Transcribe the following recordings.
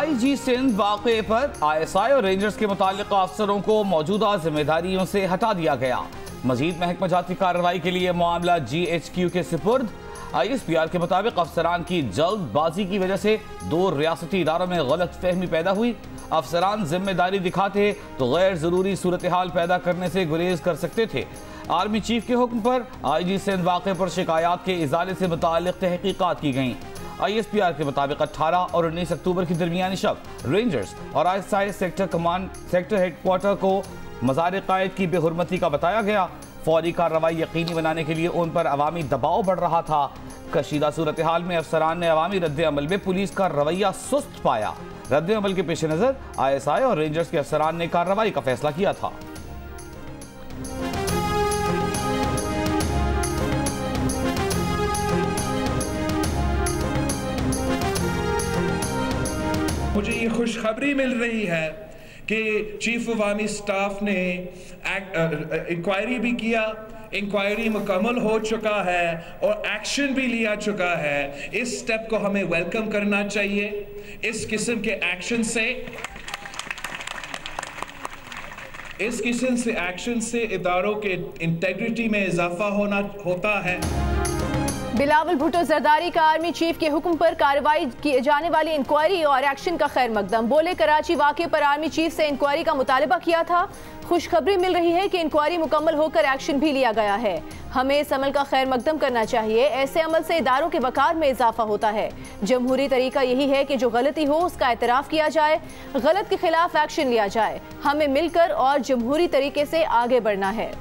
IG Sindh वाक़े पर ISI और रेंजर्स के मुताल्लिक़ अफसरों को मौजूदा जिम्मेदारियों से हटा दिया गया। मजीद महकमा जाती कार्रवाई के लिए मामला GHQ के सुपुर्द। ISPR के मुताबिक अफसरान की जल्दबाजी की वजह से 2 रियासती इदारों में गलत फहमी पैदा हुई। अफसरान जिम्मेदारी दिखाते तो गैर जरूरी सूरत हाल पैदा करने से गुरेज कर सकते थे। आर्मी चीफ के हुक्म पर IG सिंध वाक़े पर शिकायत के इजाले से मुताल्लिक़ तहकीकात की गई। ISPR के मुताबिक 18 और 19 अक्टूबर की दरमियानी शब रेंजर्स और ISI सेक्टर हेडक्वार्टर को मज़ार कायद की बेहुरमती का बताया गया। फौरी कार्रवाई यकीनी बनाने के लिए उन पर अवामी दबाव बढ़ रहा था। कशीदा सूरत हाल में अफसरान ने अवामी रद्द अमल में पुलिस का रवैया सुस्त पाया। रद्द अमल के पेश नज़र ISI और रेंजर्स के अफसरान ने कार्रवाई का फैसला किया था। मुझे ये खुशखबरी मिल रही है कि चीफ ऑफ आर्मी स्टाफ ने इंक्वायरी भी किया, इंक्वायरी मुकम्मल हो चुका है और एक्शन भी लिया चुका है। इस स्टेप को हमें वेलकम करना चाहिए। इस किस्म के एक्शन से इदारों के इंटेग्रिटी में इजाफा होता है। बिलावल भुट्टो जरदारी का आर्मी चीफ के हुक्म पर कार्रवाई किए जाने वाली इंक्वायरी और एक्शन का खैर मकदम। बोले कराची वाक़े पर आर्मी चीफ से इंक्वायरी का मुतालबा किया था। खुशखबरी मिल रही है कि इंक्वायरी मुकम्मल होकर एक्शन भी लिया गया है। हमें इस अमल का खैर मकदम करना चाहिए। ऐसे अमल से इदारों के वकार में इजाफा होता है। जमहूरी तरीका यही है कि जो गलती हो उसका एतराफ़ किया जाए, गलत के खिलाफ एक्शन लिया जाए। हमें मिलकर और जमहूरी तरीके से आगे बढ़ना है।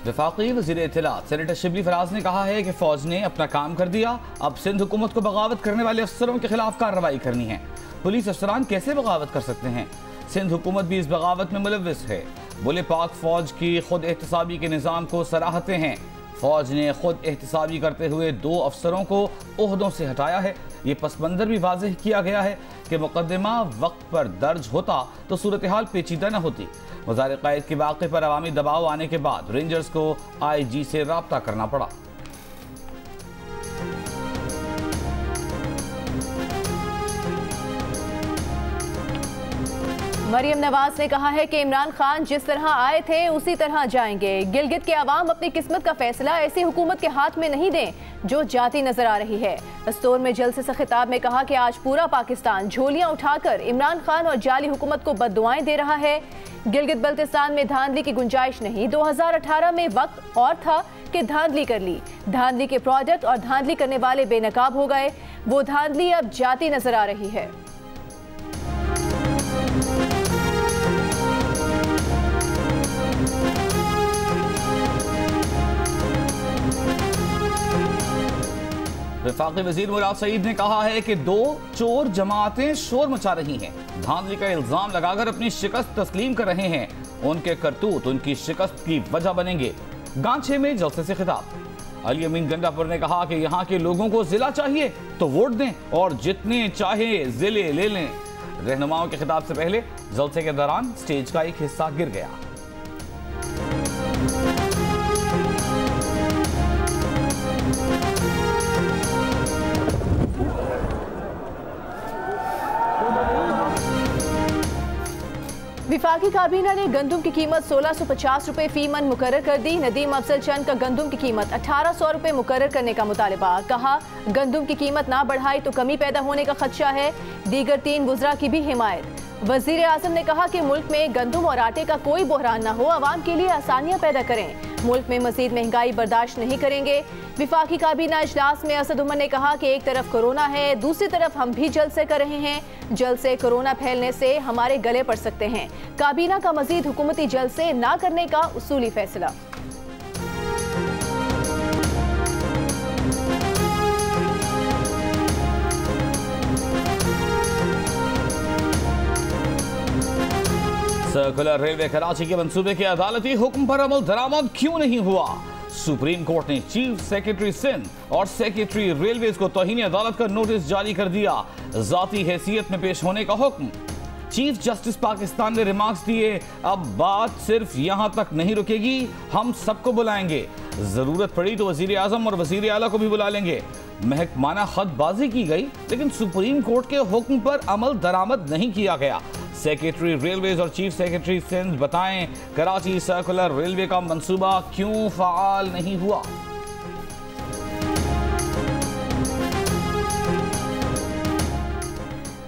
वफाकी वज़ीर इत्तलात सेनेटर शिबली फराज ने कहा है कि फौज ने अपना काम कर दिया। अब सिंध हुकूमत को बगावत करने वाले अफसरों के खिलाफ कार्रवाई करनी है। पुलिस अफसरान कैसे बगावत कर सकते हैं? सिंध हुकूमत भी इस बगावत में मुलव्विस है। बोले पाक फौज की खुद एहतसाबी के निज़ाम को सराहते हैं। फौज ने खुद एहतसाबी करते हुए 2 अफसरों को ओहदों से हटाया है। ये पस मंज़र भी वाज़ेह किया गया है कि मुकदमा वक्त पर दर्ज होता तो सूरत हाल पेचीदा न होती। मज़ार कायद के वाक़े पर अवामी दबाव आने के बाद रेंजर्स को IG से राब्ता करना पड़ा। मरियम नवाज ने कहा है कि इमरान खान जिस तरह आए थे उसी तरह जाएंगे। गिलगित के अवाम अपनी किस्मत का फैसला ऐसी हुकूमत के हाथ में नहीं दें जो जाती नजर आ रही है। दस्तूर में जलसे से खिताब में कहा कि आज पूरा पाकिस्तान झोलियां उठाकर इमरान खान और जाली हुकूमत को बद्दुआएं दे रहा है। गिलगित बल्तिस्तान में धांधली की गुंजाइश नहीं। 2018 में वक्त और था कि धांधली कर ली। धांधली के प्रोडक्ट और धांधली करने वाले बेनकाब हो गए। वो धांधली अब जाती नजर आ रही है। वफाकी वज़ीर मुराद सईद ने कहा है कि 2 चोर जमातें शोर मचा रही हैं। धांधली का इल्जाम लगाकर अपनी शिकस्त तस्लीम कर रहे हैं। उनके करतूत उनकी शिकस्त की वजह बनेंगे। गांछे में जलसे से खिताब अली अमीन गंडापुर ने कहा कि यहाँ के लोगों को जिला चाहिए तो वोट दें और जितने चाहे जिले ले लें। रहनुमाओं के खिताब से पहले जलसे के दौरान स्टेज का एक हिस्सा गिर गया। विफाकी काबीना ने गंदुम की कीमत 1650 रुपए फी मन मुकर्रर कर दी। नदीम अफजल चंद का गंदुम की कीमत 1800 रुपए मुकर्रर करने का मुतालबा। कहा गंदुम की कीमत ना बढ़ाई तो कमी पैदा होने का खदशा है। दीगर 3 वुज़रा की भी हिमायत। वज़ीर आज़म ने कहा कि मुल्क में गंदुम और आटे का कोई बहरान ना हो। आवाम के लिए आसानियाँ पैदा करें। मुल्क में मज़ीद महंगाई बर्दाश्त नहीं करेंगे। विफाकी काबीना इजलास में असद उमर ने कहा कि एक तरफ कोरोना है, दूसरी तरफ हम भी जलसे कर रहे हैं। जलसे कोरोना फैलने से हमारे गले पड़ सकते हैं। काबीना का मज़ीद हुकूमती जलसे ना करने का उसूली फैसला। सर्कुलर रेलवे कराची के मंसूबे के अदालती हुक्म पर अमल दरामद क्यों नहीं हुआ? सुप्रीम कोर्ट ने चीफ सेक्रेटरी सिंध और सेक्रेटरी रेलवेज को तौहीन अदालत का नोटिस जारी कर दिया। जाती हैसियत में पेश होने का हुक्म। चीफ जस्टिस पाकिस्तान ने रिमार्क्स दिए, अब बात सिर्फ यहां तक नहीं रुकेगी, हम सबको बुलाएंगे, जरूरत पड़ी तो वजीर आजम और वजीर आला को भी बुला लेंगे। महकमाना खतबाजी की गई लेकिन सुप्रीम कोर्ट के हुक्म पर अमल दरामद नहीं किया गया। सेक्रेटरी रेलवेज और चीफ सेक्रेटरी सिंध बताएं, कराची सर्कुलर रेलवे का मंसूबा क्यों फाल नहीं हुआ।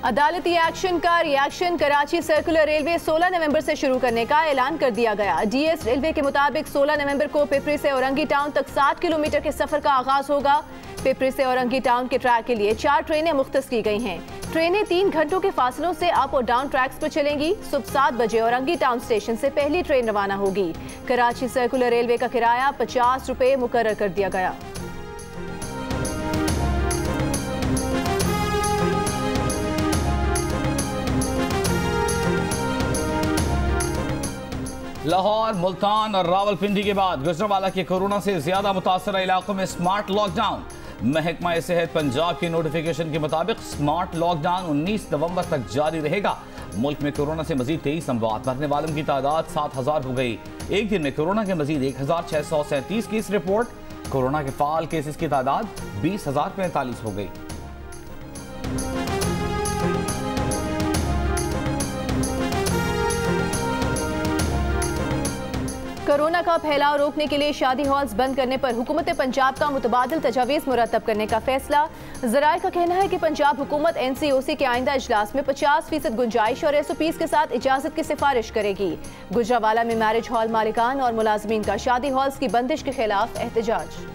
अदालती एक्शन का रिएक्शन, कराची सर्कुलर रेलवे 16 नवंबर से शुरू करने का ऐलान कर दिया गया। डीएस रेलवे के मुताबिक 16 नवंबर को पिपरी से औरंगी टाउन तक 60 किलोमीटर के सफर का आगाज होगा। पिपरी से औरंगी टाउन के ट्रैक के लिए 4 ट्रेनें मुख्तस की गई हैं। ट्रेनें 3 घंटों के फासलों से अप और डाउन ट्रैक्स पर चलेंगी। सुबह 7 बजे औरंगी टाउन स्टेशन से पहली ट्रेन रवाना होगी। कराची सर्कुलर रेलवे का किराया 50 रुपए मुकर्रर कर दिया गया। लाहौर, मुल्तान और रावलपिंडी के बाद गुजरांवाला के कोरोना से ज्यादा मुतासर इलाकों में स्मार्ट लॉकडाउन। महकमा सेहत पंजाब के नोटिफिकेशन के मुताबिक स्मार्ट लॉकडाउन 19 नवंबर तक जारी रहेगा। मुल्क में कोरोना से मजीद 23 अमवात, मरने वालों की तादाद 7000 हो गई। एक दिन में कोरोना के मजीद 1637 केस रिपोर्ट। कोरोना के फाल केसेस की तादाद 20,045 हो गई। कोरोना का फैलाव रोकने के लिए शादी हॉल्स बंद करने पर हुकूमत पंजाब का मुतबादिल तजावीज़ मुरतब करने का फैसला। ज़राए का कहना है कि पंजाब हुकूमत NCOC के आइंदा इजलास में 50% गुंजाइश और SOPs के साथ इजाज़त की सिफारिश करेगी। गुजरांवाला में मैरिज हॉल मालिकान और मुलाजमीन का शादी हॉल्स की बंदिश के खिलाफ एहतजाज।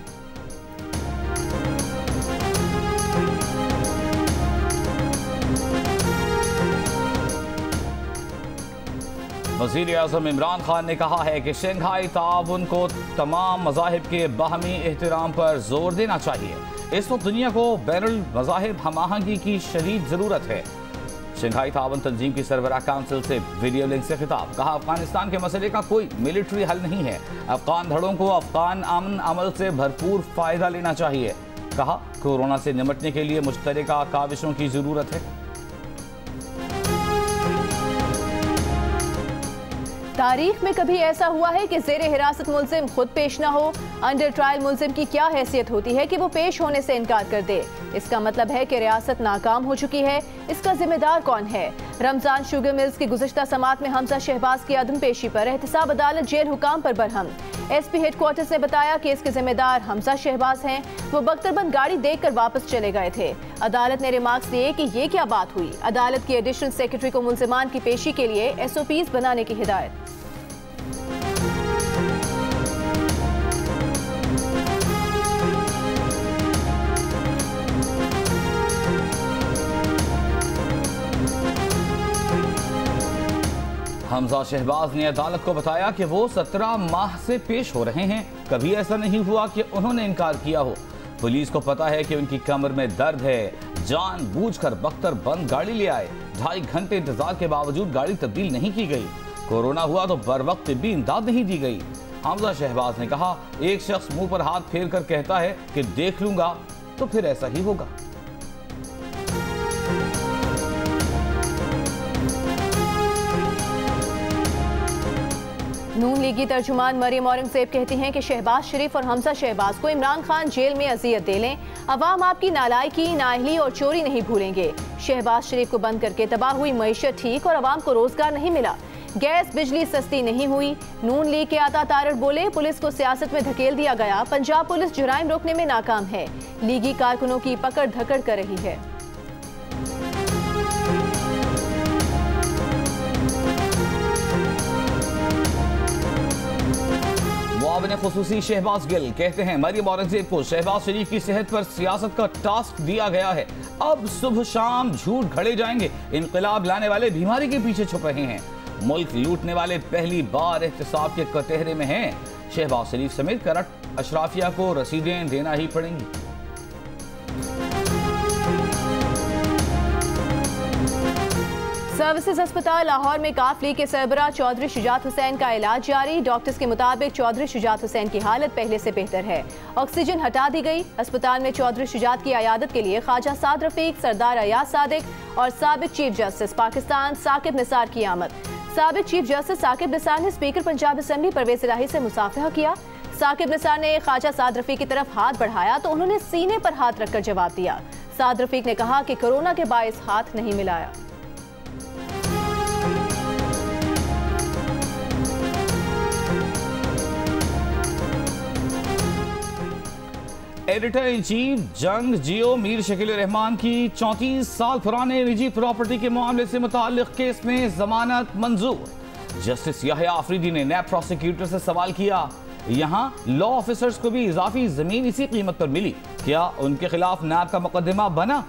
वज़ीर आज़म इमरान खान ने कहा है कि शंघाई ताउन को तमाम मज़ाहिब के बाहमी एहतराम पर जोर देना चाहिए। इस वक्त दुनिया को बैनुल मज़ाहिब हमआहंगी की शदीद ज़रूरत है। शंघाई ताउन तंजीम की सरबराह काउंसिल से वीडियो लिंक से खिताब। कहा, अफगानिस्तान के मसले का कोई मिलिट्री हल नहीं है। अफगान धड़ों को अफगान अमन अमल से भरपूर फ़ायदा लेना चाहिए। कहा, कोरोना से निपटने के लिए मुश्तरका काविशों की ज़रूरत है। तारीख में कभी ऐसा हुआ है कि ज़ेरे हिरासत मुल्जिम खुद पेश ना हो। अंडर ट्रायल मुल्जिम की क्या हैसियत होती है कि वो पेश होने से इनकार कर दे। इसका मतलब है कि रियासत नाकाम हो चुकी है। इसका जिम्मेदार कौन है? रमजान शुगर मिल्स की गुज़िश्ता समात में हमजा शहबाज की अदम पेशी पर एहतसाब अदालत जेल हुकाम पर बरहम। SP हेडक्वार्टर्स ने बताया कि इसके जिम्मेदार हमजा शहबाज हैं। वो बख्तरबंद गाड़ी देखकर वापस चले गए थे। अदालत ने रिमार्क्स दिए कि ये क्या बात हुई। अदालत की एडिशनल सेक्रेटरी को मुल्जिमान की पेशी के लिए SOPs बनाने की हिदायत। हमजा शहबाज ने अदालत को बताया कि वो 17 माह से पेश हो रहे हैं। कभी ऐसा नहीं हुआ कि उन्होंने इनकार किया हो। पुलिस को पता है कि उनकी कमर में दर्द है। जानबूझकर बख्तरबंद गाड़ी ले आए। 2.5 घंटे इंतजार के बावजूद गाड़ी तब्दील नहीं की गई। कोरोना हुआ तो बर वक्त भी इमदाद नहीं दी गई। हमजा शहबाज ने कहा, एक शख्स मुंह पर हाथ फेर कर कहता है कि देख लूंगा तो फिर ऐसा ही होगा। नून लीगी तर्जुमान मरियम औरंगजेब कहती हैं कि शहबाज शरीफ और हमजा शहबाज को इमरान खान जेल में अजियत दे लें। अवाम आपकी नालायकी, नाअहली और चोरी नहीं भूलेंगे। शहबाज शरीफ को बंद करके तबाह हुई मईशत ठीक और अवाम को रोजगार नहीं मिला। गैस बिजली सस्ती नहीं हुई। नून लीग के आता तारड़ बोले, पुलिस को सियासत में धकेल दिया गया। पंजाब पुलिस जुराइम रोकने में नाकाम है। लीगी कारकुनों की पकड़ धकड़ कर रही है। मुआविन खुसूसी शहबाज गिल कहते हैं, मरियम औरंगजेब को शहबाज शरीफ की सेहत पर सियासत का टास्क दिया गया है। अब सुबह शाम झूठ घड़े जाएंगे। इनकलाब लाने वाले बीमारी के पीछे छुप रहे हैं। मुल्क लूटने वाले पहली बार एहतसाब के कटहरे में हैं। शहबाज शरीफ समेत करप्ट अशराफिया को रसीदें देना ही पड़ेंगी। सर्विसेज अस्पताल लाहौर में काफली के सरबराह चौधरी शुजात हुसैन का इलाज जारी। डॉक्टर्स के मुताबिक चौधरी शुजात हुसैन की हालत पहले से बेहतर है। ऑक्सीजन हटा दी गई। अस्पताल में चौधरी शुजात की अयादत के लिए ख्वाजा साद रफीक, सरदार अयाज सादिक और साबिक चीफ जस्टिस पाकिस्तान साकिब निसार की आमद। साबिक चीफ जस्टिस साकिब निसार ने स्पीकर पंजाब असेंबली परवेज इलाही से मुसाफहा किया। साकिब निसार ने ख्वाजा साद रफीक की तरफ हाथ बढ़ाया तो उन्होंने सीने पर हाथ रखकर जवाब दिया। साद रफीक ने कहा कि कोरोना के बायस हाथ नहीं मिलाया। एडिटर इन चीफ जंग जियो मीर शकील रहमान की 34 साल पुराने निजी प्रॉपर्टी के मामले से मुताल्लिक केस में जमानत मंजूर। जस्टिस याहिया आफरीदी ने नैब प्रोसिक्यूटर से सवाल किया, यहाँ लॉ ऑफिसर्स को भी इजाफी जमीन इसी कीमत पर मिली, क्या उनके खिलाफ नैब का मुकदमा बना?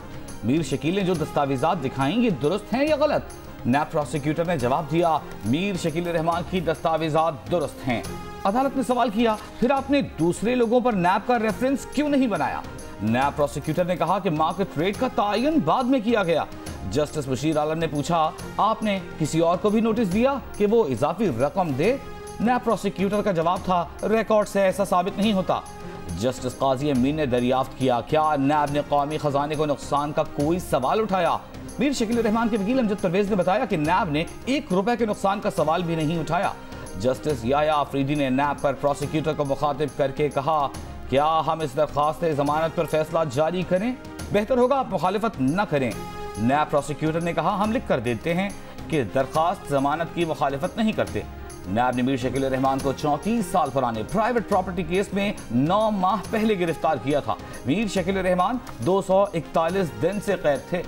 मीर शकील ने जो दस्तावेजात दिखाएंगे दुरुस्त हैं या गलत? नैब प्रोसिक्यूटर ने जवाब दिया, मीर शकील रहमान की दस्तावेजात दुरुस्त हैं। अदालत ने सवाल किया, फिर आपने दूसरे लोगों पर नैब का रेफरेंस क्यों नहीं बनाया? नैब प्रोसिक्यूटर ने कहा कि मार्केट रेट का तयन बाद में किया गया। जस्टिस बशीर आलम ने पूछा, आपने किसी और को भी नोटिस दिया कि वो इजाफी रकम दे? नैब प्रोसिक्यूटर का जवाब था, रिकॉर्ड से ऐसा साबित नहीं होता। जस्टिस काजी अमीन ने दरियाफ्त किया, क्या नैब ने कौमी खजाने को नुकसान का कोई सवाल उठाया? मीर शकील रहमान के वकील अमजद परवेज ने बताया कि नैब ने 1 रुपए के नुकसान का सवाल भी नहीं उठाया। जस्टिस याहिया आफरीदी ने नैब पर प्रोसिक्यूटर को मुखातिब करके कहा, क्या हम इस दरख्वास्त जमानत पर फैसला जारी करें? बेहतर होगा आप मुखालिफत न करें। नैब प्रोसिक्यूटर ने कहा, हम लिख कर देते हैं कि दरख्वास्त जमानत की मुखालिफत नहीं करते। नैब ने मीर शकील रहमान को 34 साल पुराने प्राइवेट प्रॉपर्टी केस में 9 माह पहले गिरफ्तार किया था। मीर शकील रहमान 241 दिन से कैद थे।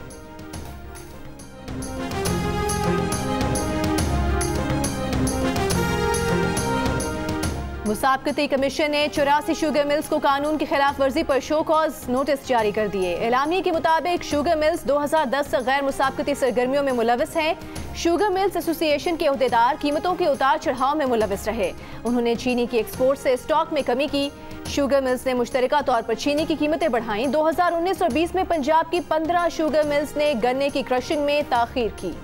मुसाबकती कमीशन ने 84 शुगर मिल्स को कानून की खिलाफ वर्जी पर शो कॉज नोटिस जारी कर दिए। एलामिया के मुताबिक शुगर मिल्स 2010 से गैर मुसाबकती सरगर्मियों में मुलविस हैं। शुगर मिल्स एसोसिएशन के अहदेदार कीमतों के उतार चढ़ाव में मुलविस रहे। उन्होंने चीनी की एक्सपोर्ट से स्टॉक में कमी की। शुगर मिल्स ने मुश्तरका तौर पर चीनी की कीमतें बढ़ाई। 2019 और 20 में पंजाब की 15 शुगर मिल्स ने गन्ने की क्रशिंग में ताखीर की।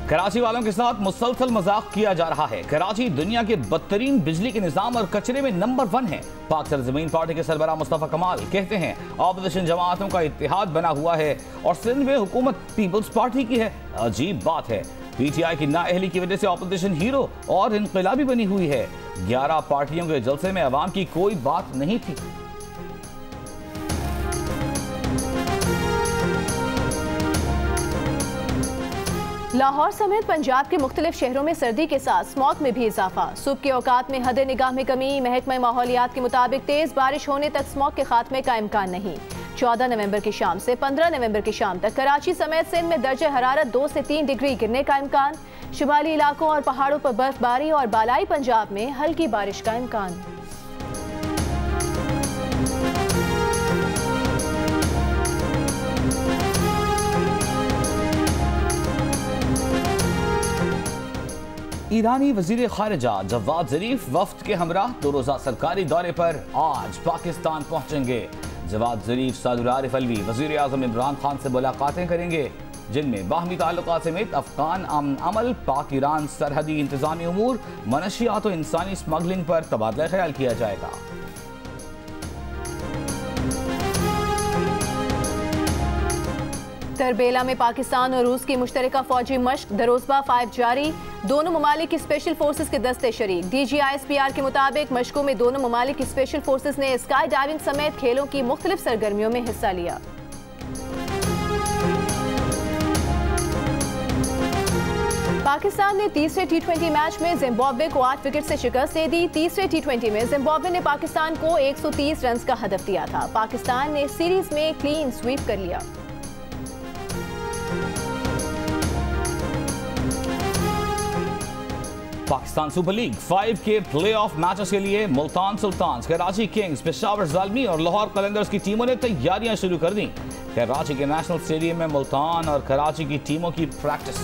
कराची वालों के साथ मुसलसल मजाक किया जा रहा है। कराची दुनिया के बदतरीन बिजली के निजाम और कचरे में नंबर 1 है। पाक सरजमीन पार्टी के सरबराह मुस्तफा कमाल कहते हैं, ऑपोजिशन जमातों का इत्तेहाद बना हुआ है और सिंध में हुकूमत पीपल्स पार्टी की है। अजीब बात है, पीटीआई की नाअहली की वजह से ऑपोजिशन हीरो और इनकलाबी बनी हुई है। 11 पार्टियों के जलसे में अवाम की कोई बात नहीं थी। लाहौर समेत पंजाब के मुख्तलिफ शहरों में सर्दी के साथ स्मॉग में भी इजाफा। सुबह के औकात में हद निगाह में कमी। महकमा माहौलियात के मुताबिक तेज बारिश होने तक स्मॉग के खात्मे का इम्कान नहीं। 14 नवंबर की शाम से 15 नवंबर की शाम तक कराची समेत सिंध में दर्जे हरारत 2 से 3 डिग्री गिरने का इम्कान। शुमाली इलाकों और पहाड़ों पर बर्फबारी और बालाई पंजाब में हल्की बारिश का इम्कान। ईरानी वजीर खारिजा जवाद जरीफ वफ्द के हमराह 2 रोज़ा सरकारी दौरे पर आज पाकिस्तान पहुंचेंगे। जवाद जरीफ सदर आरिफ अलवी वजीर आज़म इमरान खान से मुलाकातें करेंगे, जिनमें बाहमी ताल्लुकात समेत अफगान अमन अमल, पाक ईरान सरहदी इंतजामी उमूर, मनशियात और इंसानी स्मगलिंग पर तबादला ख्याल किया जाएगा। तरबेला में पाकिस्तान और रूस की मुश्तरका फौजी मश्क दरोज़बा 5 जारी। दोनों ममालिक की स्पेशल फोर्सेस के दस्ते शरीक। DGISPR के मुताबिक मशकों में दोनों ममालिक की स्पेशल फोर्सेस ने स्काई डाइविंग समेत खेलों की मुख्तलिफ सरगर्मियों में हिस्सा लिया। पाकिस्तान ने तीसरे T20 मैच में जिम्बाब्वे को 8 विकेट से शिकस्त दे दी। तीसरे T20 में जिम्बाब्वे ने पाकिस्तान को 130 रन का हदफ दिया था। पाकिस्तान ने सीरीज में क्लीन स्वीप कर लिया। पाकिस्तान सुपर लीग 5 के प्लेऑफ मैचेस के लिए मुल्तान सुल्तान्स, कराची किंग्स, पेशावर ज़ालमी और लाहौर कलंदर्स की टीमों ने तैयारियां शुरू कर दी। कराची के नेशनल स्टेडियम में मुल्तान और कराची की टीमों की प्रैक्टिस